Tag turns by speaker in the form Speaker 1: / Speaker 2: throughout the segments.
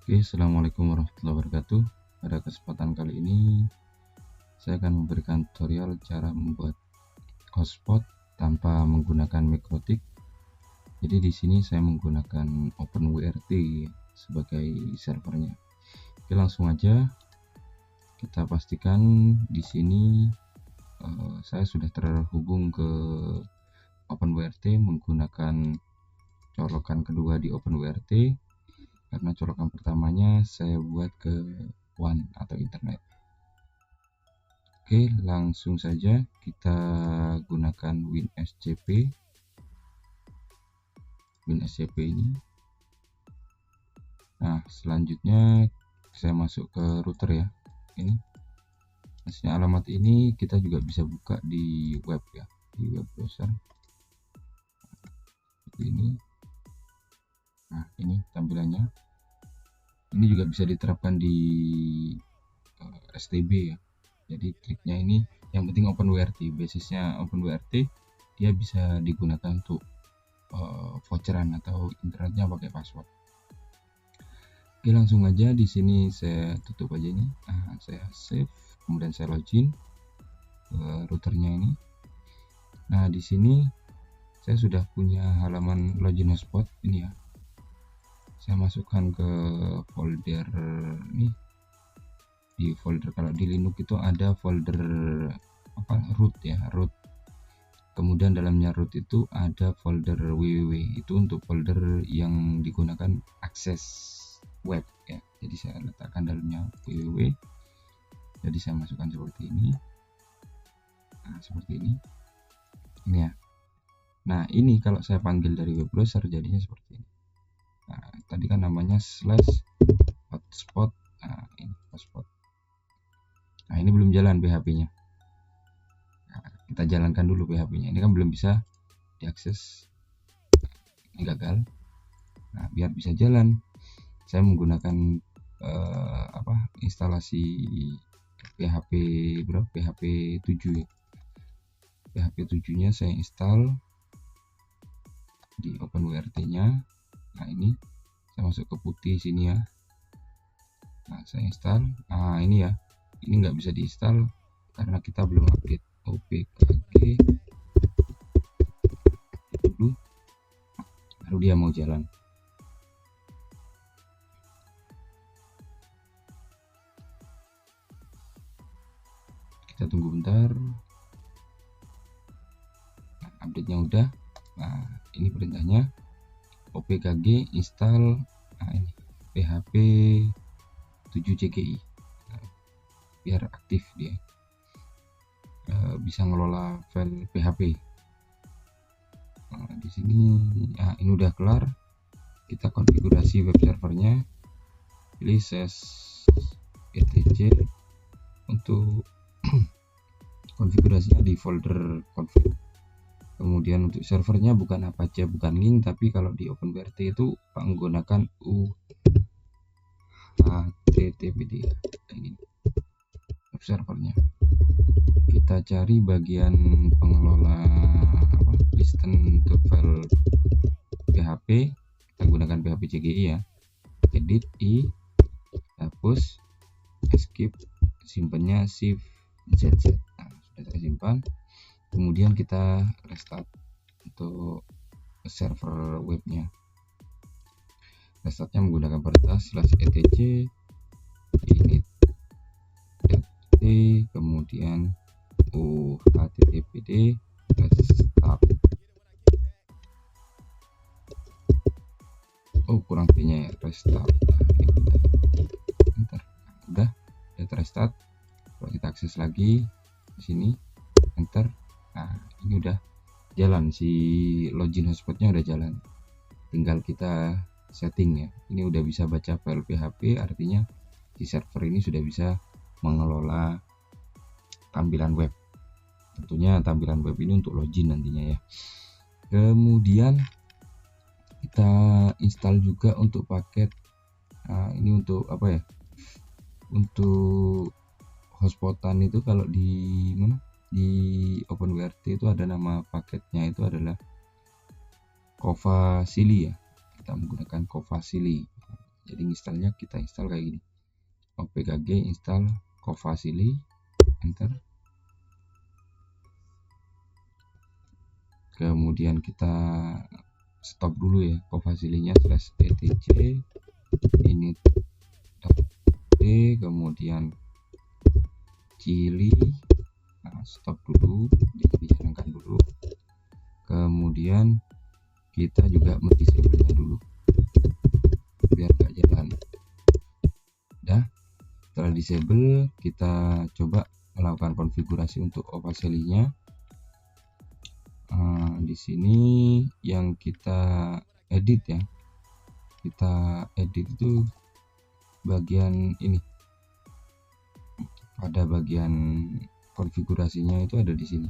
Speaker 1: Oke, assalamualaikum warahmatullahi wabarakatuh. Pada kesempatan kali ini, saya akan memberikan tutorial cara membuat hotspot tanpa menggunakan mikrotik. Jadi di sini saya menggunakan OpenWrt sebagai servernya. Oke, langsung aja kita pastikan di sini saya sudah terhubung ke OpenWrt menggunakan colokan kedua di OpenWrt. Karena colokan pertamanya saya buat ke WAN atau internet. Oke, langsung saja kita gunakan WinSCP ini. Nah, selanjutnya saya masuk ke router ya. Ini maksudnya alamat ini kita juga bisa buka di web ya, di web browser seperti ini. Nah, ini tampilannya. Ini juga bisa diterapkan di STB ya. Jadi triknya ini yang penting OpenWrt, basisnya OpenWrt, dia bisa digunakan untuk voucheran atau internetnya pakai password. Oke, langsung aja di sini saya tutup aja ini. Nah, saya save, kemudian saya login ke routernya ini. Nah, di sini saya sudah punya halaman login hotspot ini ya. Saya masukkan ke folder ini. Di folder, kalau di Linux itu ada folder root ya, root. Kemudian dalamnya root itu ada folder www, itu untuk folder yang digunakan akses web ya. Jadi saya letakkan dalamnya www. Jadi saya masukkan seperti ini. Nah, seperti ini. Ini ya. Nah, ini kalau saya panggil dari web browser jadinya seperti ini. Nah, tadi kan namanya /hotspot. Nah, ini hotspot. Nah, ini belum jalan PHP-nya. Nah, kita jalankan dulu PHP-nya. Ini kan belum bisa diakses. Ini gagal. Nah, biar bisa jalan, saya menggunakan instalasi PHP berapa? PHP 7 ya. PHP 7-nya saya install di OpenWrt-nya. Nah, ini saya masuk ke putih sini ya. Nah, saya install. Nah, ini ya. Ini nggak bisa diinstal karena kita belum update OPKG dulu, baru dia mau jalan. Kita tunggu bentar. Nah, update-nya udah. Nah, ini perintahnya OPKG install. Nah, ini PHP 7 CGI. Nah, biar aktif dia. Bisa ngelola file PHP. Nah, di sini ini udah kelar. Kita konfigurasi web servernya. Pilih ses etc untuk konfigurasinya di folder config. Kemudian untuk servernya bukan Apache, bukan Ning, tapi kalau di OpenWrt itu menggunakan HTTPD. Ini web servernya. Kita cari bagian pengelola listen untuk file PHP. Kita gunakan PHP CGI ya. Edit I, hapus, escape, simpannya shift ZZ. Nah, sudah saya simpan. Kemudian kita restart untuk server webnya. Restartnya menggunakan perintah /etc init kemudian httpd restart. Kurang P-nya ya, restart. Enter. Udah restart. Kalau kita akses lagi di sini, enter. Nah, ini udah jalan, si login hotspotnya udah jalan. Tinggal kita setting ya. Ini udah bisa baca file PHP, artinya di server ini sudah bisa mengelola tampilan web. Tentunya tampilan web ini untuk login nantinya ya. Kemudian kita install juga untuk paket. Ini untuk apa ya? Untuk hotspotan itu kalau di mana? Di OpenWrt itu ada nama paketnya, itu adalah Kova Silly ya. Kita menggunakan Kova Silly. Jadi installnya kita install kayak gini, opkg install Covasili, enter. Kemudian kita stop dulu ya Covasilinya /etc init.d, kemudian chili. Nah, stop dulu, jadi dijalankan dulu. Kemudian kita juga mendisable-nya dulu biar nggak jalan. Udah, setelah disable kita coba melakukan konfigurasi untuk Covasili-nya. Di sini yang kita edit ya, kita edit itu bagian ini, pada bagian konfigurasinya itu ada di sini,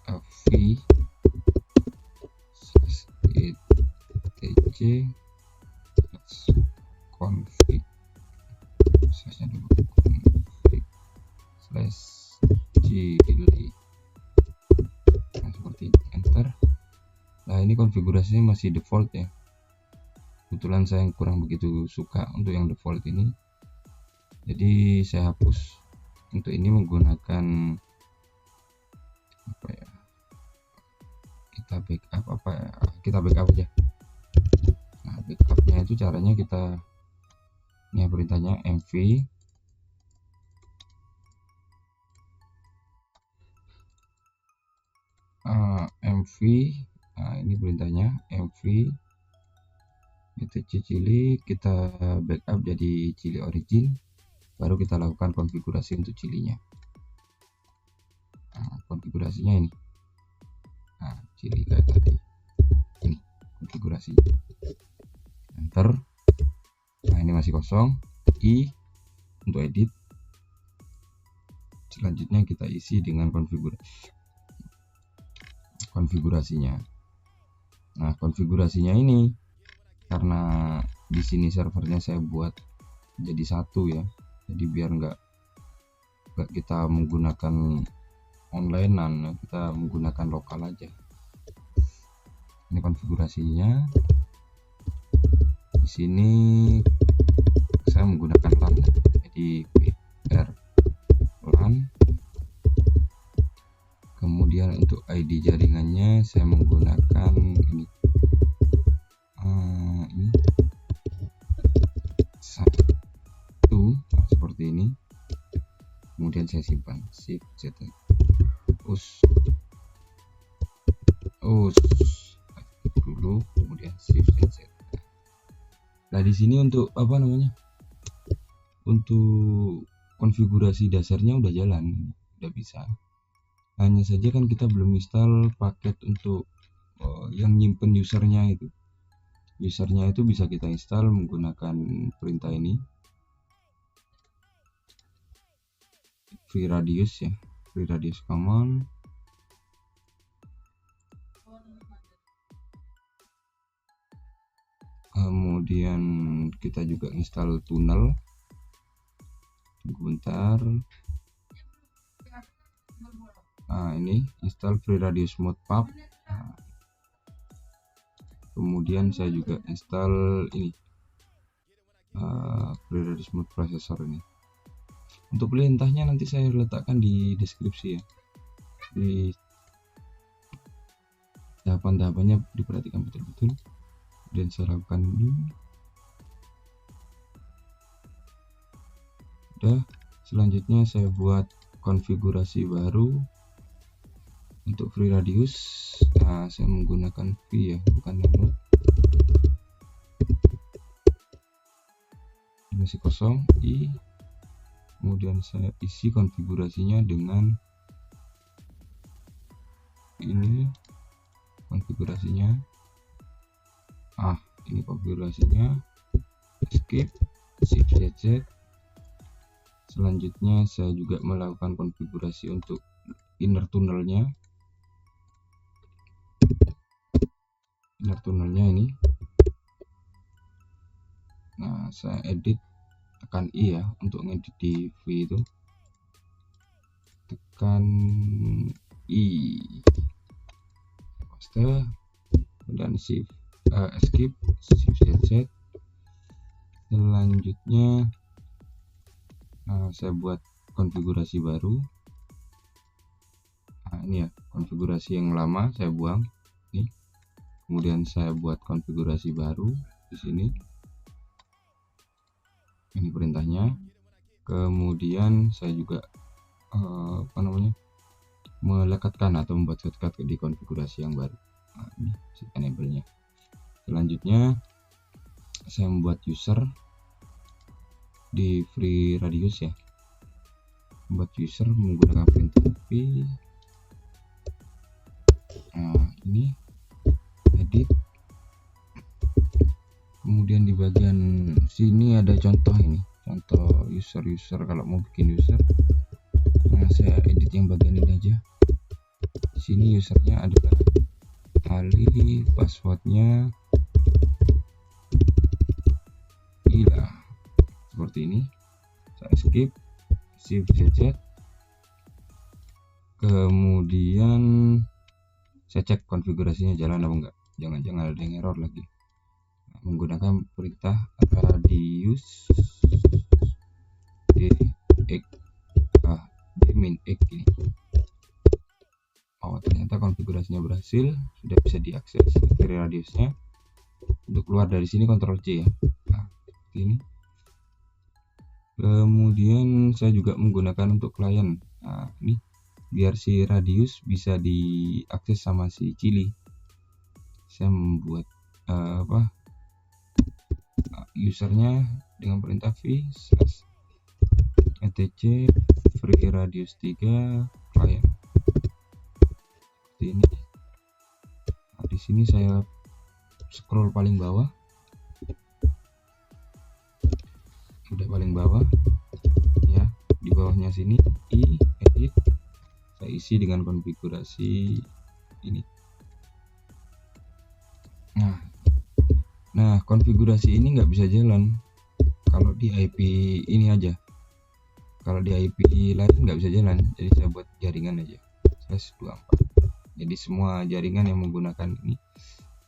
Speaker 1: v etc config /chili. Nah, seperti ini, enter. Nah, ini konfigurasinya masih default ya, kebetulan saya kurang begitu suka untuk yang default ini, jadi saya hapus. Untuk ini menggunakan apa ya, kita backup aja. Nah, backupnya itu caranya kita, ini ya perintahnya mv nah ini perintahnya mv etc chili, kita backup jadi chili origin, baru kita lakukan konfigurasi untuk chilinya. Nah, konfigurasinya ini, nah chili kayak tadi ini konfigurasinya, enter. Nah, ini masih kosong, i untuk edit. Selanjutnya kita isi dengan konfigurasinya. Nah, konfigurasinya ini karena di sini servernya saya buat jadi satu ya, jadi biar nggak kita menggunakan onlinean, kita menggunakan lokal aja. Ini konfigurasinya. Di sini saya menggunakan LAN ya, jadi PR LAN. Kemudian untuk ID jaringannya saya menggunakan ini, satu, nah, seperti ini. Kemudian saya simpan, shift z us dulu, kemudian shift z. Nah, di sini untuk apa namanya, untuk konfigurasi dasarnya udah jalan, udah bisa. Hanya saja kan kita belum install paket untuk yang nyimpen usernya itu. Usernya itu bisa kita install menggunakan perintah ini, freeradius ya, freeradius command. Kemudian kita juga install tunnel. Tunggu bentar. Nah, ini install freeradius modpub. Nah, kemudian saya juga install ini freeradius mod processor ini. Untuk perintahnya nanti saya letakkan di deskripsi ya, di tahapan-tahapannya diperhatikan betul-betul. Dan saya lakukan ini. Udah, selanjutnya saya buat konfigurasi baru untuk freeradius. Nah, saya menggunakan v ya, bukan nano. Masih kosong, i. Kemudian saya isi konfigurasinya dengan ini konfigurasinya. Ini konfigurasinya, skip, shift z. Selanjutnya saya juga melakukan konfigurasi untuk inner tunnelnya. Inner tunnelnya ini, nah saya edit, tekan i ya untuk ngedit di v itu, tekan i, paste dan shift escape, shift Z. Selanjutnya saya buat konfigurasi baru. Nah, ini ya konfigurasi yang lama saya buang. Ini. Kemudian saya buat konfigurasi baru di sini. Ini perintahnya. Kemudian saya juga melekatkan atau membuat shortcut di konfigurasi yang baru. Nah, ini enable-nya. Selanjutnya saya membuat user di free radius ya. Membuat user menggunakan perintah v. Nah, ini edit. Kemudian di bagian sini ada contoh ini, contoh user kalau mau bikin user. Nah, saya edit yang bagian ini aja. Di sini usernya adalah Ali, passwordnya gila seperti ini. Saya skip, shift Z. Kemudian saya cek konfigurasinya jalan apa enggak. Jangan-jangan ada yang error lagi. Nah, menggunakan perintah radius d-x ini. Oh, ternyata konfigurasinya berhasil, sudah bisa diakses dari radiusnya. Untuk keluar dari sini Ctrl C ya. Nah, ini. Kemudian saya juga menggunakan untuk klien. Nah, ini biar si radius bisa diakses sama si Chili. Saya membuat usernya dengan perintah v /etc free radius 3 client. Seperti ini. Nah, di sini saya scroll paling bawah. Udah paling bawah ya, di bawahnya sini edit, saya isi dengan konfigurasi ini. Nah konfigurasi ini nggak bisa jalan kalau di IP ini aja. Kalau di IP lain nggak bisa jalan, jadi saya buat jaringan aja /24. Jadi semua jaringan yang menggunakan ini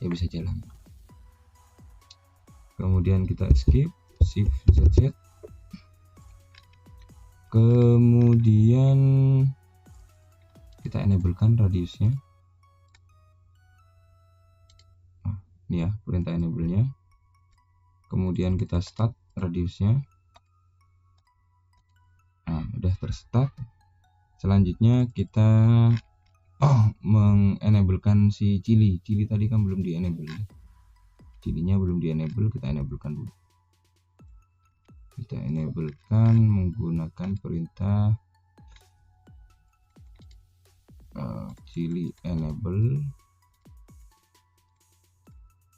Speaker 1: ya bisa jalan. Kemudian kita escape, shift Z. Kemudian kita enablekan radiusnya. Nah, ini ya perintah enable-nya. Kemudian kita start radiusnya. Nah, udah terstart. Selanjutnya kita mengenablekan si Chili tadi kan belum di enable. Chilinya belum di enable, kita enablekan dulu. Kita enablekan menggunakan perintah Chili enable.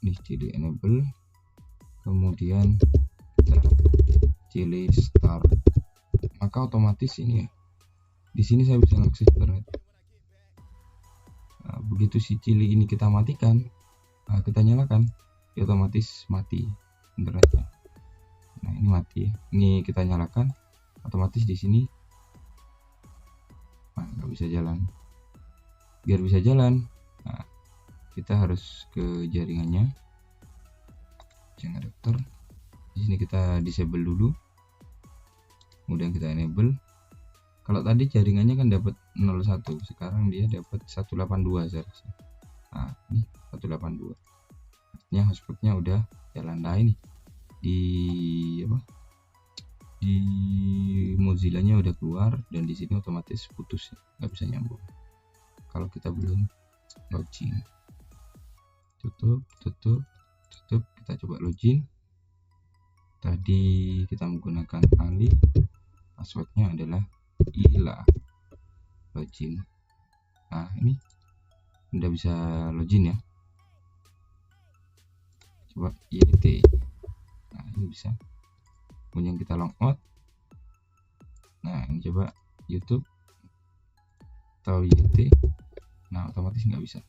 Speaker 1: Ini Chili enable. Kemudian kita Chili start. Maka otomatis ini ya. Di sini saya bisa mengakses internet. Nah, begitu si Chili ini kita matikan, kita nyalakan, ya otomatis mati internetnya. Nah, ini mati ya. Ini kita nyalakan, otomatis di sini nggak bisa jalan. Biar bisa jalan, nah, kita harus ke jaringannya, jangan adapter. Di sini kita disable dulu, kemudian kita enable. Kalau tadi jaringannya kan dapat 01, sekarang dia dapat 182 seharusnya. Nah, ini 182. Artinya hotspotnya udah jalan. Nah, ini di Mozilla-nya udah keluar dan di sini otomatis putus, nggak bisa nyambung kalau kita belum login. Tutup. Kita coba login. Tadi kita menggunakan Ali, passwordnya adalah gila login. Nah, ini udah bisa login ya. Coba YT. Nah, ini bisa. Kemudian kita logout. Nah, ini coba YouTube atau YT. Nah, otomatis nggak bisa.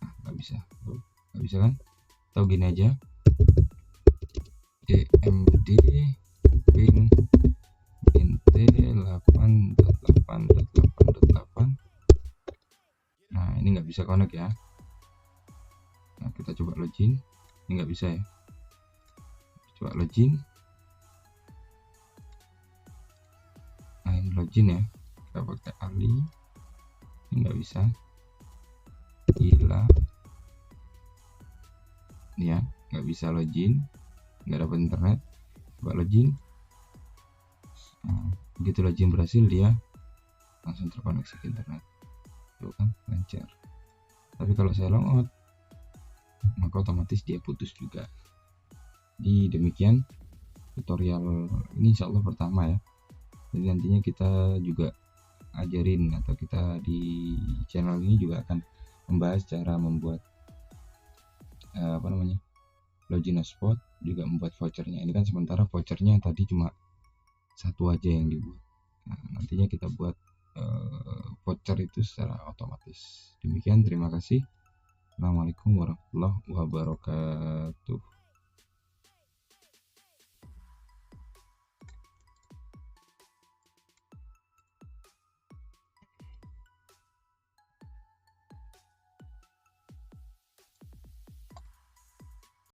Speaker 1: Nah, nggak bisa kan? Atau gini aja, DMD ping int 8.8.8.8. Nah, ini nggak bisa connect ya. Nah, kita kita coba login. Ini nggak bisa ya, coba login. Nah ini login ya, kita pakai Ali. Ini nggak bisa, gila ini ya, nggak bisa login, nggak dapat internet. Coba login. Nah, begitu login berhasil, dia langsung terkoneksi ke internet. Tuh kan, lancar. Tapi kalau saya logout, maka otomatis dia putus juga. Jadi demikian tutorial ini, insya Allah pertama ya. Jadi nantinya kita juga ajarin, atau kita di channel ini juga akan membahas cara membuat login hotspot, juga membuat vouchernya. Ini kan sementara vouchernya tadi cuma satu aja yang dibuat. Nah, nantinya kita buat voucher itu secara otomatis. Demikian, terima kasih. Assalamualaikum warahmatullahi wabarakatuh.